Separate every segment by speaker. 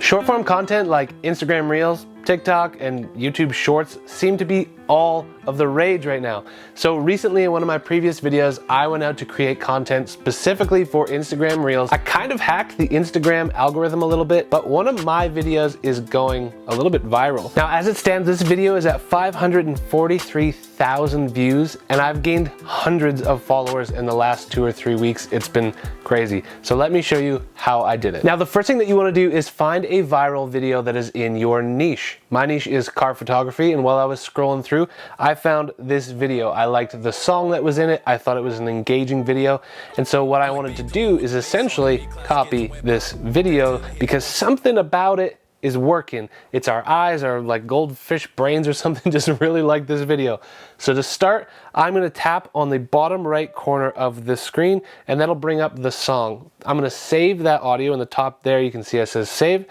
Speaker 1: Short form content like Instagram Reels, TikTok, and YouTube Shorts seem to be all of the rage right now. So recently in one of my previous videos, I went out to create content specifically for Instagram Reels. I kind of hacked the Instagram algorithm a little bit, but one of my videos is going a little bit viral. Now, as it stands, this video is at 543,000 views, and I've gained hundreds of followers in the last 2 or 3 weeks. It's been crazy. So let me show you how I did it. Now, the first thing that you want to do is find a viral video that is in your niche. My niche is car photography, and while I was scrolling through, I found this video. I liked the song that was in it. I thought it was an engaging video. And so what I wanted to do is essentially copy this video because something about it is working. It's our eyes, our like goldfish brains or something just really like this video. So to start, I'm gonna tap on the bottom right corner of the screen and that'll bring up the song. I'm gonna save that audio in the top there. You can see it says save.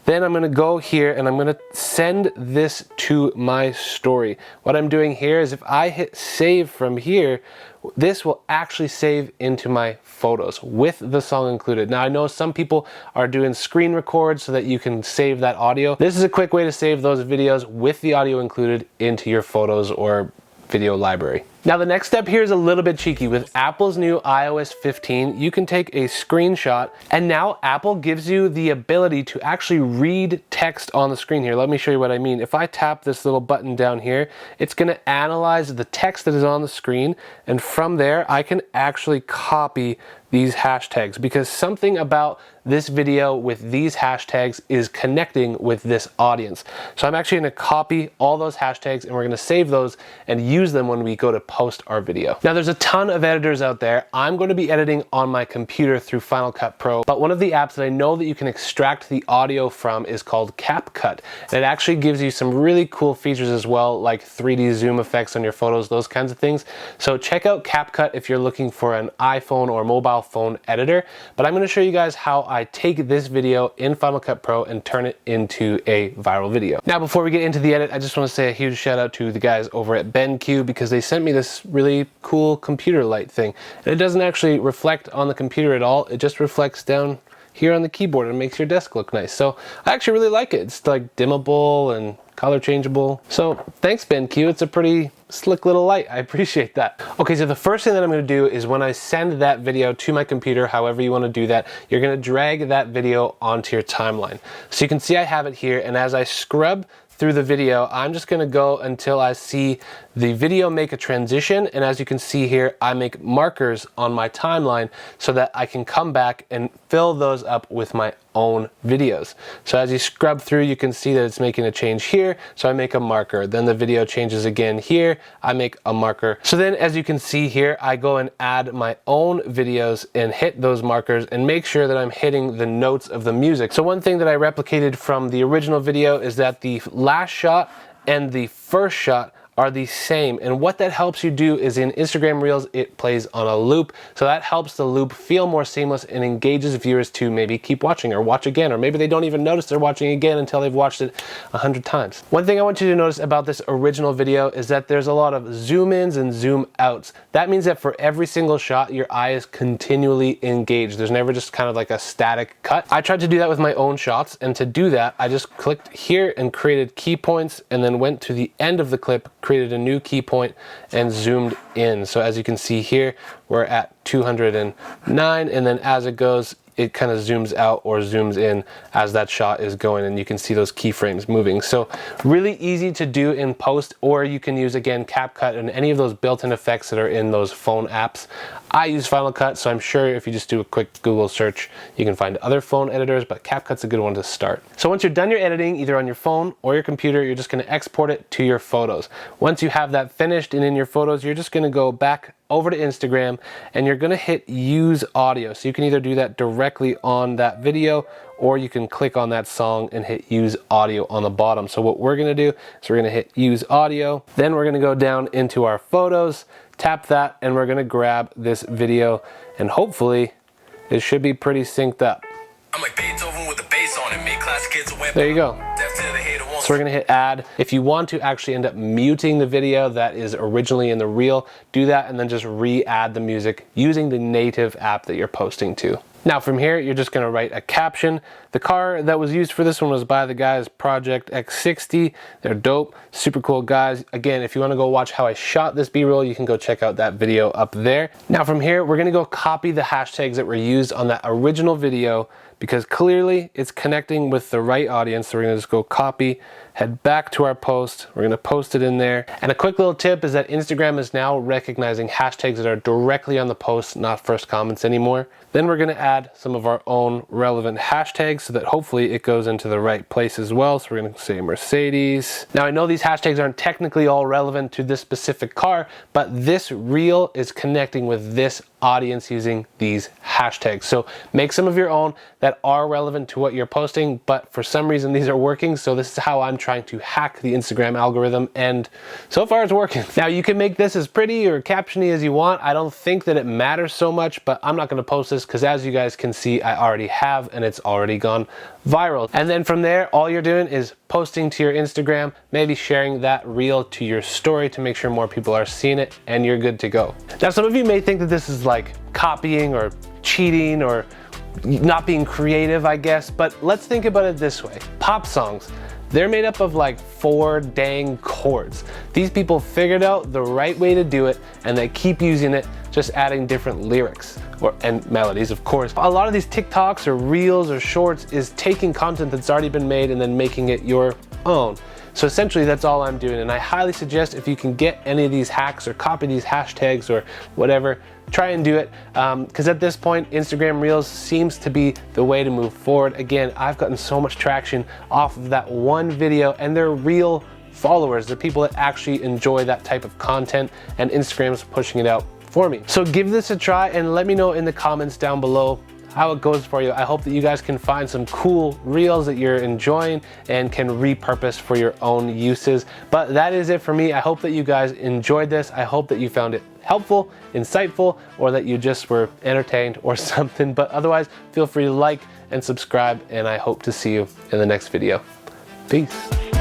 Speaker 1: Then I'm gonna go here and I'm gonna send this to my story. What I'm doing here is if I hit save from here, this will actually save into my photos with the song included. Now I know some people are doing screen records so that you can save that audio. This is a quick way to save those videos with the audio included into your photos or video library. Now the next step here is a little bit cheeky. With Apple's new iOS 15, you can take a screenshot and now Apple gives you the ability to actually read text on the screen here. Let me show you what I mean. If I tap this little button down here, it's gonna analyze the text that is on the screen, and from there I can actually copy these hashtags because something about this video with these hashtags is connecting with this audience. So I'm actually gonna copy all those hashtags and we're gonna save those and use them when we go to post our video. Now there's a ton of editors out there. I'm going to be editing on my computer through Final Cut Pro, but one of the apps that I know that you can extract the audio from is called CapCut. And it actually gives you some really cool features as well, like 3D zoom effects on your photos, those kinds of things. So check out CapCut if you're looking for an iPhone or mobile phone editor. But I'm going to show you guys how I take this video in Final Cut Pro and turn it into a viral video. Now before we get into the edit, I just want to say a huge shout out to the guys over at BENQ because they sent me this really cool computer light thing. And it doesn't actually reflect on the computer at all. It just reflects down here on the keyboard and makes your desk look nice. So I actually really like it. It's like dimmable and color changeable. So thanks BENQ, it's a pretty slick little light. I appreciate that. Okay, so the first thing that I'm gonna do is when I send that video to my computer, however you wanna do that, you're gonna drag that video onto your timeline. So you can see I have it here, and as I scrub through the video, I'm just gonna go until I see the video make a transition, and as you can see here, I make markers on my timeline so that I can come back and fill those up with my own videos. So as you scrub through, you can see that it's making a change here, so I make a marker. Then the video changes again here, I make a marker. So then as you can see here, I go and add my own videos and hit those markers and make sure that I'm hitting the notes of the music. So one thing that I replicated from the original video is that the last shot and the first shot are the same, and what that helps you do is in Instagram Reels it plays on a loop, so that helps the loop feel more seamless and engages viewers to maybe keep watching or watch again, or maybe they don't even notice they're watching again until they've watched it 100 times. One thing I want you to notice about this original video is that there's a lot of zoom ins and zoom outs. That means that for every single shot your eye is continually engaged. There's never just kind of like a static cut. I tried to do that with my own shots, and to do that I just clicked here and created key points and then went to the end of the clip, created a new key point and zoomed in. So as you can see here, we're at 209, and then as it goes, it kind of zooms out or zooms in as that shot is going, and you can see those keyframes moving. So really easy to do in post, or you can use again CapCut and any of those built-in effects that are in those phone apps. I use Final Cut, so I'm sure if you just do a quick Google search, you can find other phone editors, but CapCut's a good one to start. So once you're done your editing, either on your phone or your computer, you're just gonna export it to your photos. Once you have that finished and in your photos, you're just gonna go back over to Instagram and you're gonna hit use audio. So you can either do that directly on that video, or you can click on that song and hit use audio on the bottom. So what we're gonna do is we're gonna hit use audio, then we're gonna go down into our photos, tap that, and we're gonna grab this video, and hopefully it should be pretty synced up. I'm like Beethoven with the bass on it, make class kids a weapon. There you go. So we're gonna hit add. If you want to actually end up muting the video that is originally in the reel, do that and then just re-add the music using the native app that you're posting to. Now from here, you're just gonna write a caption. The car that was used for this one was by the guys Project X60. They're dope, super cool guys. Again, if you wanna go watch how I shot this B-roll, you can go check out that video up there. Now from here, we're gonna go copy the hashtags that were used on that original video, because clearly it's connecting with the right audience. So we're gonna just go copy, head back to our post. We're gonna post it in there. And a quick little tip is that Instagram is now recognizing hashtags that are directly on the post, not first comments anymore. Then we're gonna add some of our own relevant hashtags so that hopefully it goes into the right place as well. So we're gonna say Mercedes. Now I know these hashtags aren't technically all relevant to this specific car, but this reel is connecting with this audience using these hashtags. So make some of your own that are relevant to what you're posting, but for some reason these are working. So this is how I'm trying to hack the Instagram algorithm, and so far it's working. Now you can make this as pretty or captiony as you want. I don't think that it matters so much, but I'm not gonna post this because as you guys can see, I already have, and it's already gone viral. And then from there, all you're doing is posting to your Instagram, maybe sharing that reel to your story to make sure more people are seeing it, and you're good to go. Now, some of you may think that this is like copying or cheating or not being creative, I guess, but let's think about it this way. Pop songs, they're made up of like 4 dang chords. These people figured out the right way to do it, and they keep using it, just adding different lyrics and melodies, of course. A lot of these TikToks or Reels or Shorts is taking content that's already been made and then making it your own. So essentially that's all I'm doing, and I highly suggest if you can get any of these hacks or copy these hashtags or whatever, try and do it, because at this point Instagram Reels seems to be the way to move forward. Again, I've gotten so much traction off of that one video, and they're real followers. They're people that actually enjoy that type of content, and Instagram's pushing it out for me. So give this a try and let me know in the comments down below how it goes for you. I hope that you guys can find some cool reels that you're enjoying and can repurpose for your own uses. But that is it for me. I hope that you guys enjoyed this. I hope that you found it helpful, insightful, or that you just were entertained or something. But otherwise, feel free to like and subscribe, and I hope to see you in the next video. Peace.